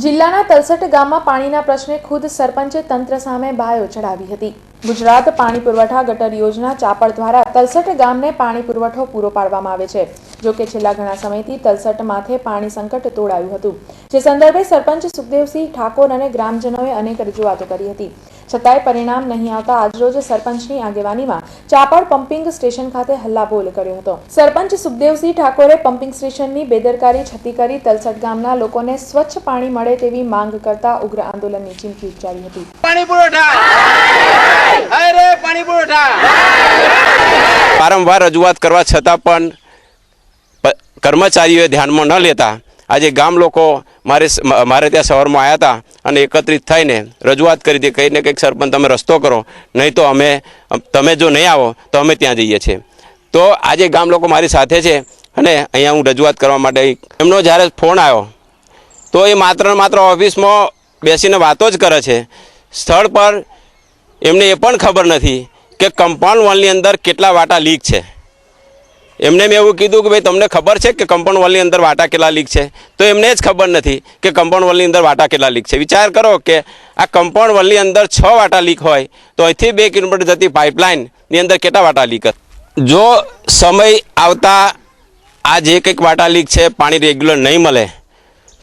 જિલ્લાના તલસટ ગામમાં પાણીના પ્રશ્ને ખુદ સરપંચે તંત્ર સામે બાયો ચડાવી હતી। ગુજરાત પાણી પુરવઠા ગટર યોજના ચાપડ દ્વારા તલસટ ગામને પાણી પુરવઠો પૂરો પાડવામાં આવે છે। જો કે છેલ્લા ઘણા સમયથી તલસટ માથે પાણી સંકટ તોડાયું હતું, જે સંદર્ભે સરપંચ સુખદેવસિંહ ઠાકોર અને ગ્રામજનોએ અનેક રજૂઆતો કરી હતી, છતાંય પરિણામ નહીં આવતા આજરોજ સરપંચની આગેવાનીમાં ચાપડ પમ્પિંગ સ્ટેશન ખાતે હલ્લાબોલ કર્યો હતો। સરપંચ સુખદેવસિંહ ઠાકોરે પમ્પિંગ સ્ટેશનની બેદરકારી છતી કરી તલસટ ગામના લોકોને સ્વચ્છ પાણી મળે તેવી માંગ કરતા ઉગ્ર આંદોલનની ચીમકી ઉચ્ચારી હતી। પાણી પુરવઠા અરે પાણી પુરવઠા વારંવાર રજૂઆત કરવા છતાં પણ કર્મચારીઓએ ધ્યાનમાં ન લેતા આજે ગામ લોકો મારે ત્યાં શહેરમાં આવ્યા હતા અને એકત્રિત થઈને રજૂઆત કરી હતી, કંઈ ને કંઈક સરપંચ તમે રસ્તો કરો, નહીં તો તમે જો નહીં આવો તો અમે ત્યાં જઈએ છીએ। તો આજે ગામ લોકો મારી સાથે છે અને અહીંયા હું રજૂઆત કરવા માટે એમનો જ્યારે ફોન આવ્યો તો એ માત્ર ને માત્ર ઓફિસમાં બેસીને વાતો જ કરે છે। સ્થળ પર એમને એ પણ ખબર નથી કે કમ્પાઉન્ડ વોલની અંદર કેટલા વાટા લીક છે। એમને મેં એવું કીધું કે ભાઈ તમને ખબર છે કે કમ્પાઉન્ડ વોલની અંદર વાટા કેટલા લીક છે, તો એમને જ ખબર નથી કે કમ્પાઉન્ડ વોલની અંદર વાટા કેટલા લીક છે। વિચાર કરો કે આ કમ્પાઉન્ડ વોલની અંદર 6 વાટા લીક હોય તો અહીંથી 2 કિલોમીટર જતી પાઇપલાઇનની અંદર કેટલા વાટા લીક હશે। જો સમય આવતા આ જે કંઈક વાટા લીક છે પાણી રેગ્યુલર નહીં મળે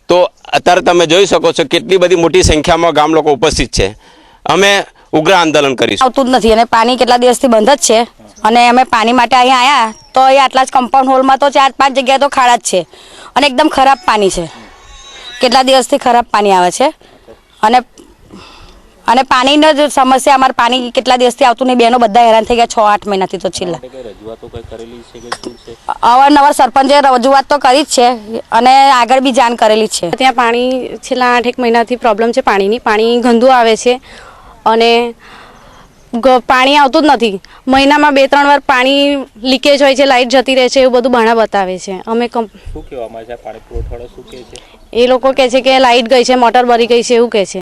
તો અત્યારે તમે જોઈ શકો છો કેટલી બધી મોટી સંખ્યામાં ગામ લોકો ઉપસ્થિત છે। અમે ઉગ્ર આંદોલન કરીશું। આવતું જ નથી અને પાણી કેટલા દિવસથી બંધ જ છે અને અમે પાણી માટે અહીંયા આવ્યા તો એ આટલા જ કમ્પાઉન્ડ હોલમાં તો 4-5 જગ્યાએ તો ખાડા જ છે અને એકદમ ખરાબ પાણી છે। કેટલા દિવસથી ખરાબ પાણી આવે છે અને પાણીનો જ સમસ્યા, અમારે પાણી કેટલા દિવસથી આવતું નહીં, બહેનો બધા હેરાન થઈ ગયા 6-8 મહિનાથી તો છેલ્લા અવારનવાર સરપંચે રજૂઆત તો કરી જ છે અને આગળ બી જાણ કરેલી જ છે। ત્યાં પાણી છેલ્લા 8-1 મહિનાથી પ્રોબ્લેમ છે પાણીની, પાણી ગંદુ આવે છે અને પાણી આવતું જ નથી। મહિનામાં 2-3 વાર પાણી લીકેજ હોય છે, લાઇટ જતી રહે છે, એવું બધું બહાના બતાવે છે। અમે શું કહેવામાં છે પાણી પુરવઠાવાળા શું કહે છે? એ લોકો કહે છે કે લાઇટ ગઈ છે, મોટર બળી ગઈ છે એવું કહે છે।